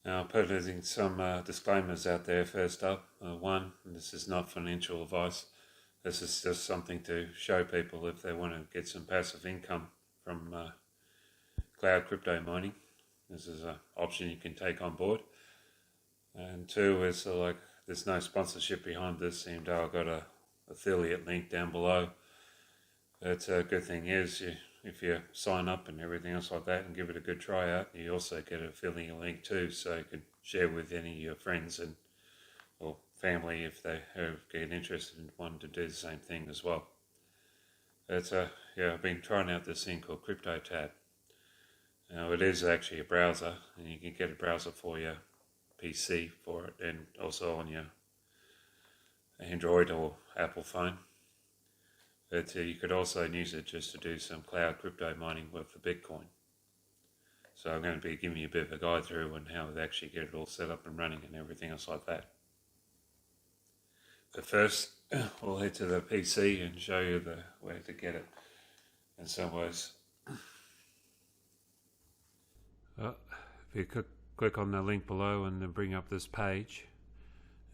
Now, putting some disclaimers out there first up. One, this is not financial advice. This is just something to show people if they want to get some passive income from cloud crypto mining. This is an option you can take on board. And two is there's no sponsorship behind this, and I've got a affiliate link down below. But a good thing is, if you sign up and everything else like that and give it a good try out, you also get an affiliate link too, so you can share with any of your friends and or family if they get interested in wanting to do the same thing as well. But I've been trying out this thing called CryptoTab. Now, it is actually a browser, and you can get a browser for your PC for it, and also on your Android or Apple phone. But you could also use it just to do some cloud crypto mining with the Bitcoin. So I'm going to be giving you a bit of a guide through on how to actually get it all set up and running and everything else like that. But first, we'll head to the PC and show you where to get it in some ways. If you click on the link below and then bring up this page,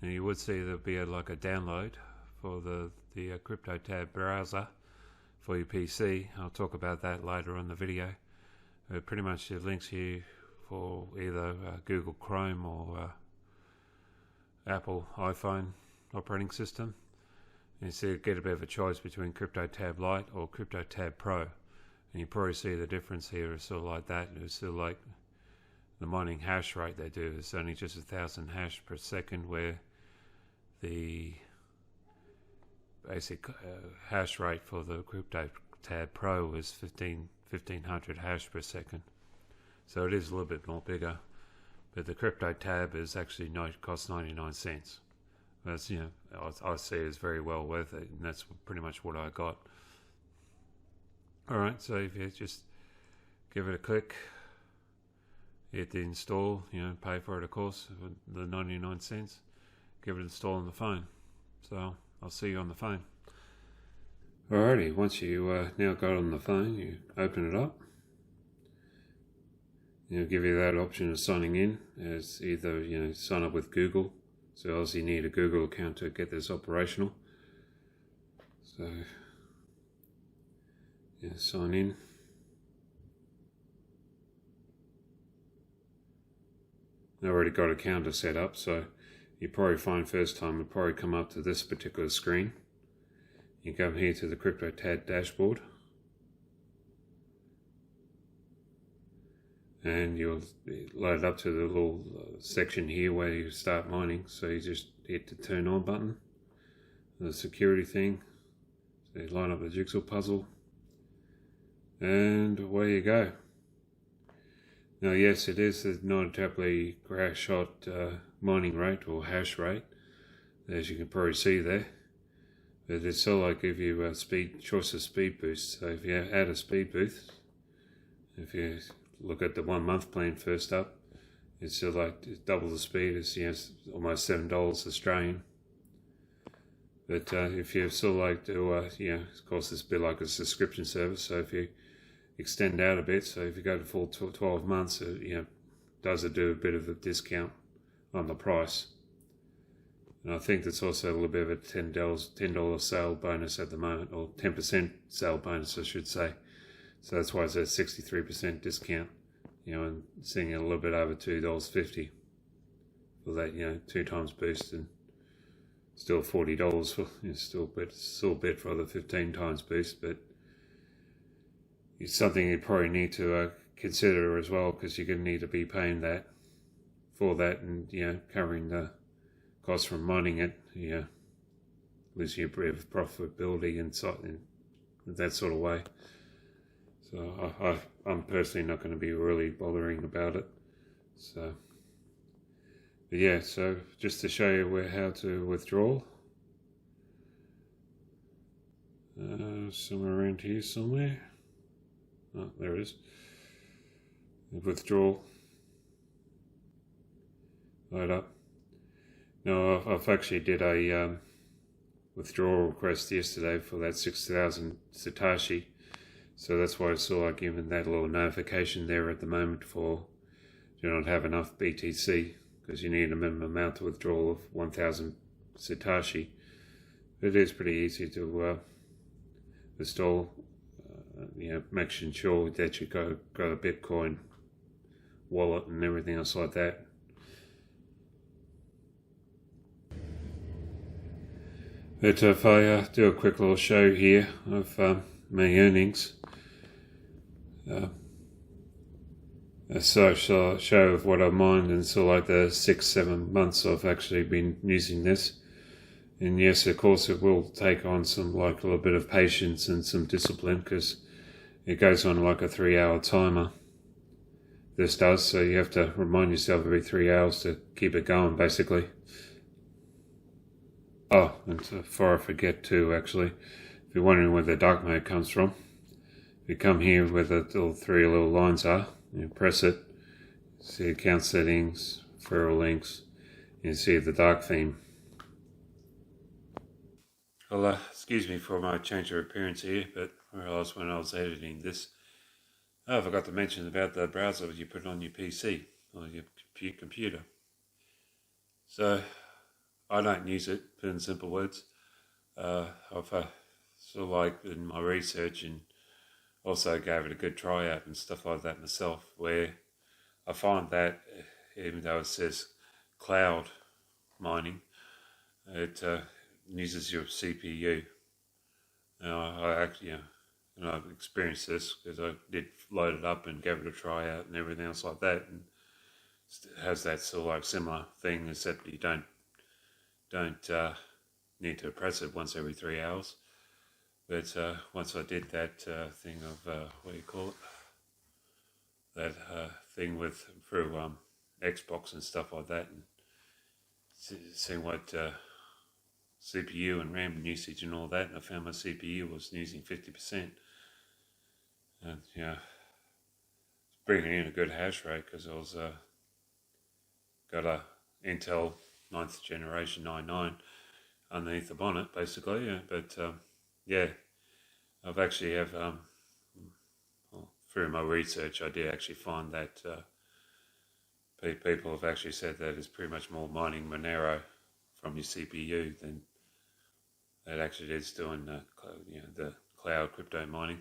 and you would see there'll be a download for the CryptoTab browser for your PC. I'll talk about that later on in the video. Pretty much it links you for either Google Chrome or Apple iPhone operating system. And so you get a bit of a choice between CryptoTab Lite or CryptoTab Pro. And you probably see the difference here is sort of like that. It's sort of like the mining hash rate they do is only just 1,000 hash per second, where the basic hash rate for the CryptoTab Pro is 1500 hash per second. So it is a little bit more bigger, but the CryptoTab is actually costs 99 cents. That's, I see it as very well worth it, and that's pretty much what I got. Alright, so if you just give it a click, hit the install, pay for it of course, the 99 cents, give it install on the phone. So I'll see you on the phone. Alrighty, once you now got it on the phone, you open it up. It'll give you that option of signing in as either sign up with Google. So obviously you need a Google account to get this operational. So sign in. I already got a counter set up, so you probably find first time it'll probably come up to this particular screen. You come here to the CryptoTab dashboard, and you'll load up to the little section here where you start mining. So you just hit the turn on button, the security thing. So you line up the jigsaw puzzle, and away you go. Now yes, it is not a terribly crash shot mining rate or hash rate, as you can probably see there. But it's sort of like give you a choice of speed boost. So if you add a speed boost, if you look at the 1 month plan first up, it's sort of like double the speed. It's almost $7 Australian. But if you sort of like do, of course it's a bit like a subscription service. So if you extend out a bit, so if you go to full 12 months, does it do a bit of a discount on the price? And I think that's also a little bit of a $10 sale bonus at the moment, or 10% sale bonus, I should say. So that's why it's a 63% discount, and seeing it a little bit over $2.50 for that, 2 times boost, and still $40 for, still a bit for the 15 times boost, but it's something you probably need to consider as well, because you're going to need to be paying that for that, and covering the costs from mining it, losing a bit of profitability in that sort of way. So I'm personally not going to be really bothering about it. So, but yeah, so just to show you how to withdraw, somewhere around here somewhere. Oh, there it is. Withdrawal. Load up. No, I've actually did a withdrawal request yesterday for that 6,000 Satoshi. So that's why I saw like given that little notification there at the moment for do not have enough BTC, because you need a minimum amount to withdraw of 1,000 Satoshi. It is pretty easy to install. Making sure that you got a Bitcoin wallet and everything else like that. But if I do a quick little show here of my earnings, a show of what I've mined in sort of like the 6-7 months I've actually been using this. And yes, of course, it will take on some like a little bit of patience and some discipline, because it goes on like a 3-hour timer. This does, so you have to remind yourself every 3 hours to keep it going, basically. Oh, and before I forget too, actually, if you're wondering where the dark mode comes from, if you come here where the three little lines are, you press it, see account settings, referral links, and you see the dark theme. Well, excuse me for my change of appearance here, but I realised when I was editing this, I forgot to mention about the browser you put on your PC or your computer. So, I don't use it, put in simple words. I've sort of like in my research and also gave it a good try out and stuff like that myself, where I find that even though it says cloud mining, it uses your CPU. I actually, and I've experienced this because I did load it up and gave it a try out and everything else like that, and it has that sort of like similar thing, except you don't need to press it once every 3 hours. But once I did that thing of what do you call it? That thing through Xbox and stuff like that, and seeing what CPU and RAM usage and all that, and I found my CPU was using 50%. And bringing in a good hash rate, because I was got a Intel 9th generation 99 underneath the bonnet, basically. Yeah, but I've actually have through my research, I did actually find that people have actually said that it's pretty much more mining Monero from your CPU than it actually is doing the cloud crypto mining.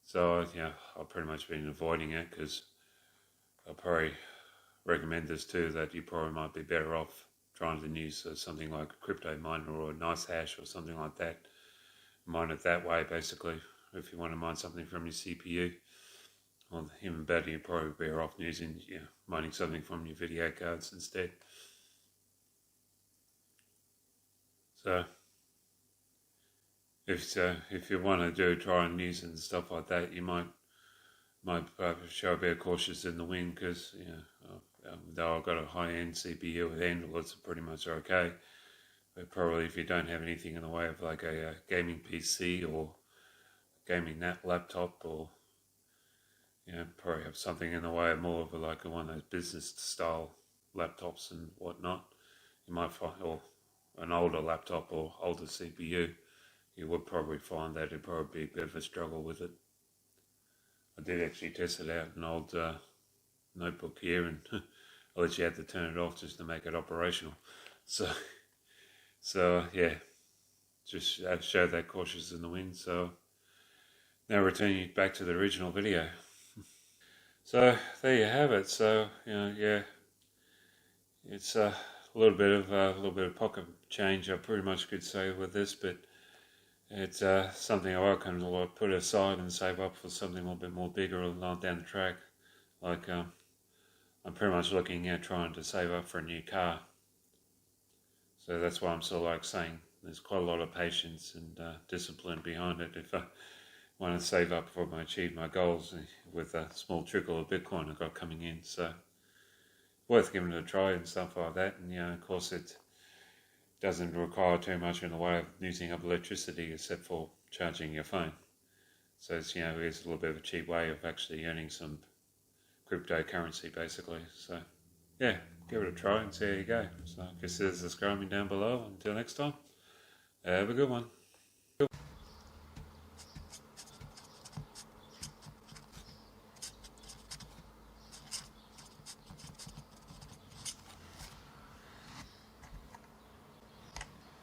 So I've pretty much been avoiding it, because I probably recommend this too, that you probably might be better off trying to use something like a crypto miner or a nice hash or something like that. Mine it that way, basically, if you want to mine something from your CPU. Or even better, you're probably better off using mining something from your video cards instead. So if you want to try and use it and stuff like that, you might show a bit of cautious in the wind, because though I've got a high-end CPU with handle, it's pretty much okay. But probably if you don't have anything in the way of like a gaming PC or gaming laptop, or probably have something in the way of more of one of those business style laptops and whatnot, you might find, or an older laptop or older CPU, you would probably find that it'd probably be a bit of a struggle with it. I did actually test it out in an old notebook here, and I literally had to turn it off just to make it operational. So yeah, just show that cautious in the wind. So now returning you back to the original video. So there you have it. So it's a little bit of pocket change, I pretty much could say, with this, but it's something I can put aside and save up for something a little bit more bigger down the track. Like I'm pretty much looking at trying to save up for a new car. So that's why I'm sort of saying there's quite a lot of patience and discipline behind it if I want to save up before I achieve my goals with a small trickle of Bitcoin I've got coming in. So worth giving it a try and stuff like that. And of course it doesn't require too much in the way of using up electricity except for charging your phone. So it's it's a little bit of a cheap way of actually earning some cryptocurrency, basically. So yeah, give it a try and see how you go. So consider subscribing down below. Until next time, have a good one.